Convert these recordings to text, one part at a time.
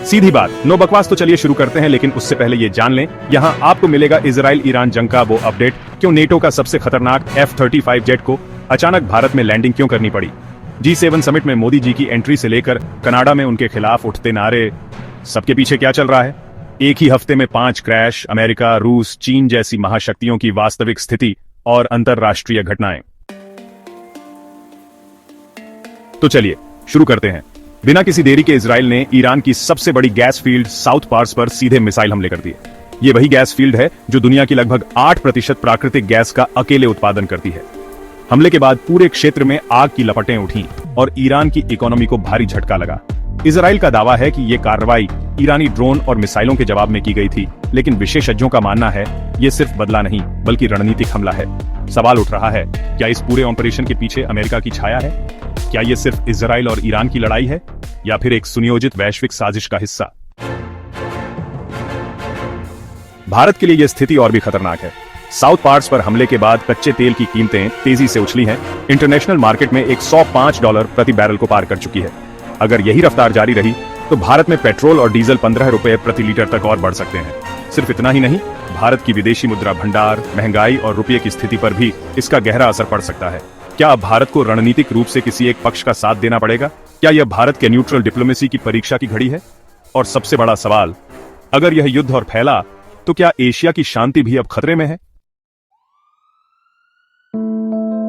सीधी बात, नो बकवास। तो चलिए शुरू करते हैं, लेकिन उससे पहले ये जान लें, यहाँ आपको मिलेगा इजराइल ईरान जंग का वो अपडेट, क्यों नेटो का सबसे खतरनाक F-35 जेट को अचानक भारत में लैंडिंग क्यों करनी पड़ी, G7 समिट में मोदी जी की एंट्री से लेकर कनाडा में उनके खिलाफ उठते नारे, सबके पीछे क्या चल रहा है। एक ही हफ्ते में 5 क्रैश, अमेरिका, रूस, चीन जैसी महाशक्तियों की वास्तविक स्थिति और अंतरराष्ट्रीय घटनाएं। तो चलिए शुरू करते हैं। बिना किसी देरी के इजराइल ने ईरान की सबसे बड़ी गैस फील्ड साउथ पार्स पर सीधे मिसाइल हमले कर दिए। ये वही गैस फील्ड है जो दुनिया की लगभग 8% प्राकृतिक गैस का अकेले उत्पादन करती है। हमले के बाद पूरे क्षेत्र में आग की लपटें उठी और ईरान की इकोनॉमी को भारी झटका लगा। इजराइल का दावा है कि यह कार्रवाई ईरानी ड्रोन और मिसाइलों के जवाब में की गई थी, लेकिन विशेषज्ञों का मानना है यह सिर्फ बदला नहीं बल्कि रणनीतिक हमला है। सवाल उठ रहा है, क्या इस पूरे ऑपरेशन के पीछे अमेरिका की छाया है? क्या यह सिर्फ इजराइल और ईरान की लड़ाई है या फिर एक सुनियोजित वैश्विक साजिश का हिस्सा? भारत के लिए यह स्थिति और भी खतरनाक है। साउथ पार्स पर हमले के बाद कच्चे तेल की कीमतें तेजी से उछली हैं। इंटरनेशनल मार्केट में $105 प्रति बैरल को पार कर चुकी है। अगर यही रफ्तार जारी रही तो भारत में पेट्रोल और डीजल 15 रुपए प्रति लीटर तक और बढ़ सकते हैं। सिर्फ इतना ही नहीं, भारत की विदेशी मुद्रा भंडार, महंगाई और रुपये की स्थिति पर भी इसका गहरा असर पड़ सकता है। क्या अब भारत को रणनीतिक रूप से किसी एक पक्ष का साथ देना पड़ेगा? क्या यह भारत के न्यूट्रल डिप्लोमेसी की परीक्षा की घड़ी है? और सबसे बड़ा सवाल, अगर यह युद्ध और फैला तो क्या एशिया की शांति भी अब खतरे में है?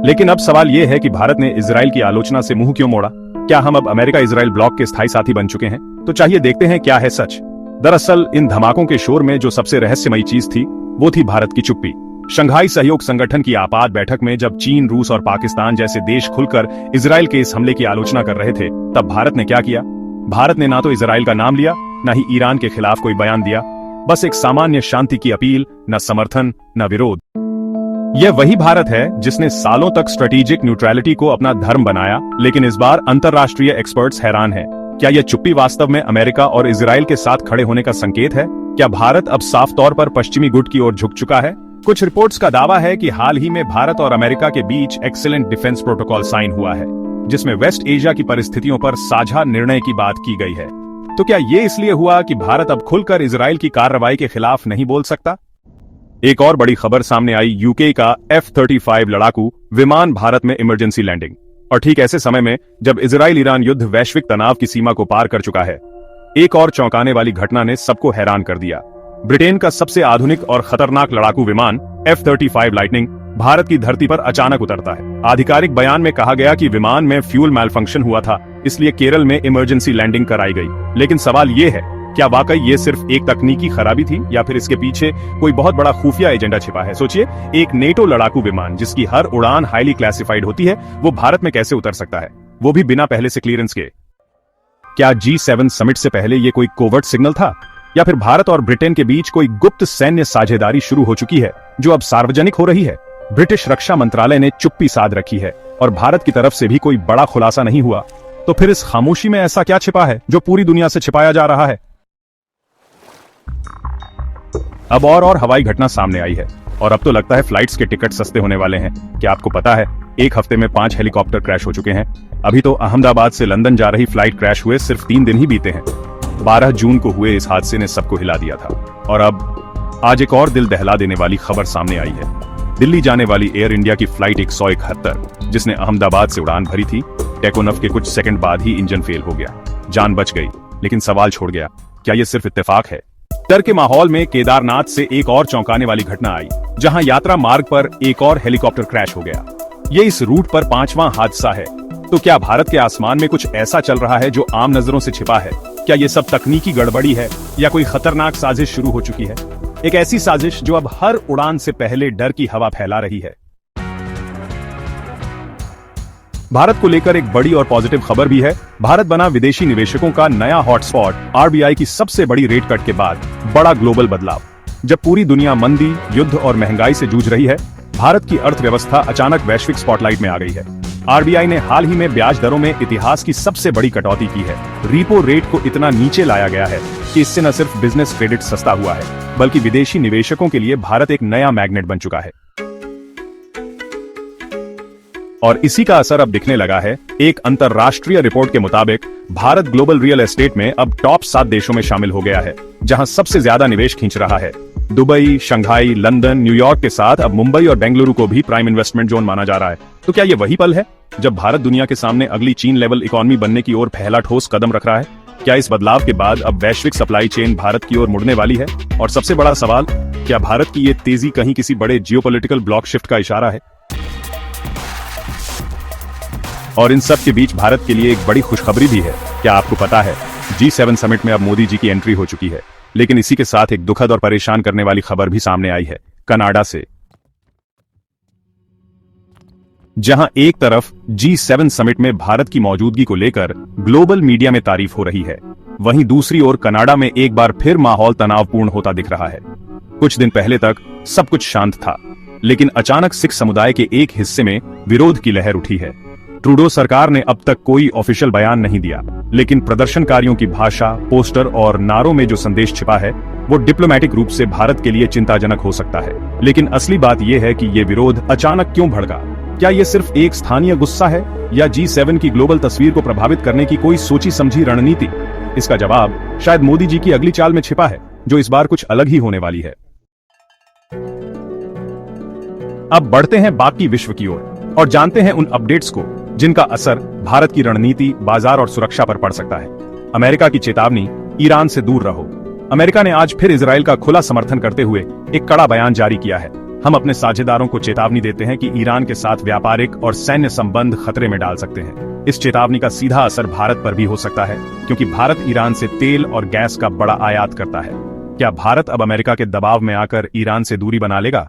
लेकिन अब सवाल यह है कि भारत ने इजराइल की आलोचना से मुंह क्यों मोड़ा? क्या हम अब अमेरिका इजराइल ब्लॉक के स्थायी साथी बन चुके हैं? तो चाहिए देखते हैं क्या है सच। दरअसल इन धमाकों के शोर में जो सबसे रहस्यमयी चीज थी वो थी भारत की चुप्पी। शंघाई सहयोग संगठन की आपात बैठक में जब चीन, रूस और पाकिस्तान जैसे देश खुलकर इजराइल के इस हमले की आलोचना कर रहे थे, तब भारत ने क्या किया? भारत ने ना तो इजराइल का नाम लिया, ना ही ईरान के खिलाफ कोई बयान दिया। बस एक सामान्य शांति की अपील, न समर्थन न विरोध। यह वही भारत है जिसने सालों तक स्ट्रेटेजिक न्यूट्रलिटी को अपना धर्म बनाया, लेकिन इस बार अंतरराष्ट्रीय एक्सपर्ट्स हैरान हैं। क्या यह चुप्पी वास्तव में अमेरिका और इजराइल के साथ खड़े होने का संकेत है? क्या भारत अब साफ तौर पर पश्चिमी गुट की ओर झुक चुका है? कुछ रिपोर्ट्स का दावा है कि हाल ही में भारत और अमेरिका के बीच एक्सीलेंट डिफेंस प्रोटोकॉल साइन हुआ है, जिसमें वेस्ट एशिया की परिस्थितियों पर साझा निर्णय की बात की गई है। तो क्या ये इसलिए हुआ कि भारत अब खुलकर इजराइल की कार्रवाई के खिलाफ नहीं बोल सकता? एक और बड़ी खबर सामने आई, यूके का F-35 लड़ाकू विमान भारत में इमरजेंसी लैंडिंग, और ठीक ऐसे समय में जब इजराइल ईरान युद्ध वैश्विक तनाव की सीमा को पार कर चुका है। एक और चौंकाने वाली घटना ने सबको हैरान कर दिया। ब्रिटेन का सबसे आधुनिक और खतरनाक लड़ाकू विमान F-35 लाइटनिंग भारत की धरती पर अचानक उतरता है। आधिकारिक बयान में कहा गया कि विमान में फ्यूल मैलफंक्शन हुआ था, इसलिए केरल में इमरजेंसी लैंडिंग कराई गई। लेकिन सवाल ये है, क्या वाकई ये सिर्फ एक तकनीकी खराबी थी या फिर इसके पीछे कोई बहुत बड़ा खुफिया एजेंडा छिपा है? सोचिए, एक नेटो लड़ाकू विमान जिसकी हर उड़ान हाईली क्लासिफाइड होती है, वो भारत में कैसे उतर सकता है, वो भी बिना पहले से क्लियरेंस के? क्या G7 समिट से पहले ये कोई कोवर्ट सिग्नल था, या फिर भारत और ब्रिटेन के बीच कोई गुप्त सैन्य साझेदारी शुरू हो चुकी है जो अब सार्वजनिक हो रही है? ब्रिटिश रक्षा मंत्रालय ने चुप्पी साध रखी है और भारत की तरफ से भी कोई बड़ा खुलासा नहीं हुआ। तो फिर इस खामोशी में ऐसा क्या छिपा है जो पूरी दुनिया से छिपाया जा रहा है? अब और हवाई घटना सामने आई है, और अब तो लगता है फ्लाइट्स के टिकट सस्ते होने वाले हैं। क्या आपको पता है, एक हफ्ते में 5 हेलीकॉप्टर क्रैश हो चुके हैं। अभी तो अहमदाबाद से लंदन जा रही फ्लाइट क्रैश हुए सिर्फ 3 दिन ही बीते हैं। 12 जून को हुए इस हादसे ने सबको हिला दिया था, और अब आज एक और दिल दहला देने वाली खबर सामने आई है। दिल्ली जाने वाली एयर इंडिया की फ्लाइट 171 जिसने अहमदाबाद से उड़ान भरी थी, टेकोनफ के कुछ सेकंड बाद ही इंजन फेल हो गया। जान बच गई, लेकिन सवाल छोड़ गया, क्या यह सिर्फ इत्तेफाक है? डर के माहौल में केदारनाथ से एक और चौंकाने वाली घटना आई, जहां यात्रा मार्ग पर एक और हेलीकॉप्टर क्रैश हो गया। ये इस रूट पर 5वां हादसा है। तो क्या भारत के आसमान में कुछ ऐसा चल रहा है जो आम नजरों से छिपा है? क्या ये सब तकनीकी गड़बड़ी है या कोई खतरनाक साजिश शुरू हो चुकी है? एक ऐसी साजिश जो अब हर उड़ान से पहले डर की हवा फैला रही है। भारत को लेकर एक बड़ी और पॉजिटिव खबर भी है। भारत बना विदेशी निवेशकों का नया हॉटस्पॉट। RBI की सबसे बड़ी रेट कट के बाद बड़ा ग्लोबल बदलाव। जब पूरी दुनिया मंदी, युद्ध और महंगाई से जूझ रही है, भारत की अर्थव्यवस्था अचानक वैश्विक स्पॉटलाइट में आ गई है। RBI ने हाल ही में ब्याज दरों में इतिहास की सबसे बड़ी कटौती की है। रिपो रेट को इतना नीचे लाया गया है कि इससे न सिर्फ बिजनेस क्रेडिट सस्ता हुआ है, बल्कि विदेशी निवेशकों के लिए भारत एक नया मैग्नेट बन चुका है। और इसी का असर अब दिखने लगा है। एक अंतरराष्ट्रीय रिपोर्ट के मुताबिक भारत ग्लोबल रियल एस्टेट में अब टॉप 7 देशों में शामिल हो गया है, जहां सबसे ज्यादा निवेश खींच रहा है। दुबई, शंघाई, लंदन, न्यूयॉर्क के साथ अब मुंबई और बेंगलुरु को भी प्राइम इन्वेस्टमेंट जोन माना जा रहा है। तो क्या ये वही पल है जब भारत दुनिया के सामने अगली चीन लेवल इकोनॉमी बनने की ओर पहला ठोस कदम रख रहा है? क्या इस बदलाव के बाद अब वैश्विक सप्लाई चेन भारत की ओर मुड़ने वाली है? और सबसे बड़ा सवाल, क्या भारत की ये तेजी कहीं किसी बड़े जियोपॉलिटिकल ब्लॉक शिफ्ट का इशारा है? और इन सब के बीच भारत के लिए एक बड़ी खुशखबरी भी है। क्या आपको पता है, G7 समिट में अब मोदी जी की एंट्री हो चुकी है। लेकिन इसी के साथ एक दुखद और परेशान करने वाली खबर भी सामने आई है, कनाडा से। जहां एक तरफ G7 समिट में भारत की मौजूदगी को लेकर ग्लोबल मीडिया में तारीफ हो रही है, वहीं दूसरी ओर कनाडा में एक बार फिर माहौल तनावपूर्ण होता दिख रहा है। कुछ दिन पहले तक सब कुछ शांत था, लेकिन अचानक सिख समुदाय के एक हिस्से में विरोध की लहर उठी है। ट्रूडो सरकार ने अब तक कोई ऑफिशियल बयान नहीं दिया, लेकिन प्रदर्शनकारियों की भाषा, पोस्टर और नारों में जो संदेश छिपा है, वो डिप्लोमैटिक रूप से भारत के लिए चिंताजनक हो सकता है। लेकिन असली बात यह है कि ये विरोध अचानक क्यों भड़का? क्या ये सिर्फ एक स्थानीय गुस्सा है, या G7 की ग्लोबल तस्वीर को प्रभावित करने की कोई सोची समझी रणनीति? इसका जवाब शायद मोदी जी की अगली चाल में छिपा है, जो इस बार कुछ अलग ही होने वाली है। अब बढ़ते हैं बाकी विश्व की ओर और जानते हैं उन अपडेट्स को जिनका असर भारत की रणनीति, बाजार और सुरक्षा पर पड़ सकता है। अमेरिका की चेतावनी, ईरान से दूर रहो। अमेरिका ने आज फिर इजराइल का खुला समर्थन करते हुए एक कड़ा बयान जारी किया है। हम अपने साझेदारों को चेतावनी देते हैं कि ईरान के साथ व्यापारिक और सैन्य संबंध खतरे में डाल सकते हैं। इस चेतावनी का सीधा असर भारत पर भी हो सकता है, क्योंकि भारत ईरान से तेल और गैस का बड़ा आयात करता है। क्या भारत अब अमेरिका के दबाव में आकर ईरान से दूरी बना लेगा?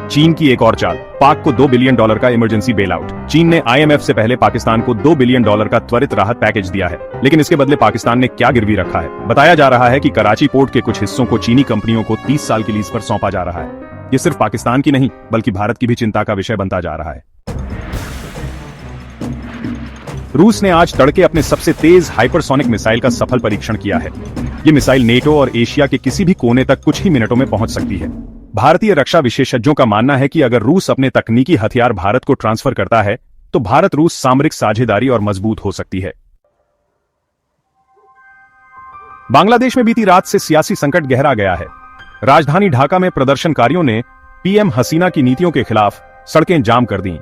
चीन की एक और चाल, पाक को $2 बिलियन का इमरजेंसी बेल आउट। चीन ने IMF से पहले पाकिस्तान को $2 बिलियन का त्वरित राहत पैकेज दिया है, लेकिन इसके बदले पाकिस्तान ने क्या गिरवी रखा है? बताया जा रहा है कि कराची पोर्ट के कुछ हिस्सों को चीनी कंपनियों को 30 साल की लीज पर सौंपा जा रहा है। ये सिर्फ पाकिस्तान की नहीं, बल्कि भारत की भी चिंता का विषय बनता जा रहा है। रूस ने आज तड़के अपने सबसे तेज हाइपरसोनिक मिसाइल का सफल परीक्षण किया है। ये मिसाइल नेटो और एशिया के किसी भी कोने तक कुछ ही मिनटों में पहुंच सकती है। भारतीय रक्षा विशेषज्ञों का मानना है कि अगर रूस अपने तकनीकी हथियार भारत को ट्रांसफर करता है, तो भारत रूस सामरिक साझेदारी और मजबूत हो सकती है। बांग्लादेश में बीती रात से सियासी संकट गहरा गया है। राजधानी ढाका में प्रदर्शनकारियों ने PM हसीना की नीतियों के खिलाफ सड़कें जाम कर दी,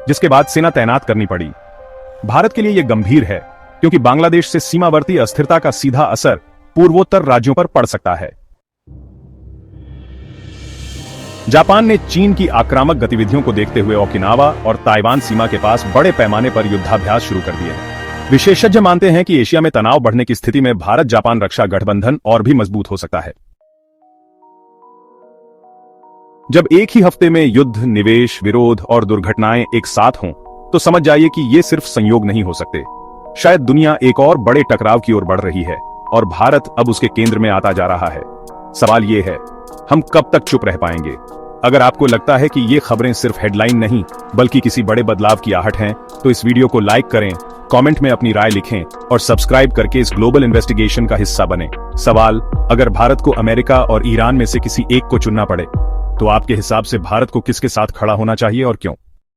जिसके बाद सेना तैनात करनी पड़ी। भारत के लिए यह गंभीर है, क्योंकि बांग्लादेश से सीमावर्ती अस्थिरता का सीधा असर पूर्वोत्तर राज्यों पर पड़ सकता है। जापान ने चीन की आक्रामक गतिविधियों को देखते हुए ओकिनावा और ताइवान सीमा के पास बड़े पैमाने पर युद्धाभ्यास शुरू कर दिए हैं। विशेषज्ञ मानते हैं कि एशिया में तनाव बढ़ने की स्थिति में भारत जापान रक्षा गठबंधन और भी मजबूत हो सकता है। जब एक ही हफ्ते में युद्ध, निवेश, विरोध और दुर्घटनाएं एक साथ हों, तो समझ जाइए कि ये सिर्फ संयोग नहीं हो सकते। शायद दुनिया एक और बड़े टकराव की ओर बढ़ रही है और भारत अब उसके केंद्र में आता जा रहा है। सवाल ये है, हम कब तक चुप रह पाएंगे? अगर आपको लगता है कि ये खबरें सिर्फ हेडलाइन नहीं, बल्कि किसी बड़े बदलाव की आहट हैं, तो इस वीडियो को लाइक करें, कमेंट में अपनी राय लिखें और सब्सक्राइब करके इस ग्लोबल इन्वेस्टिगेशन का हिस्सा बने। सवाल, अगर भारत को अमेरिका और ईरान में से किसी एक को चुनना पड़े, तो आपके हिसाब से भारत को किसके साथ खड़ा होना चाहिए और क्यों?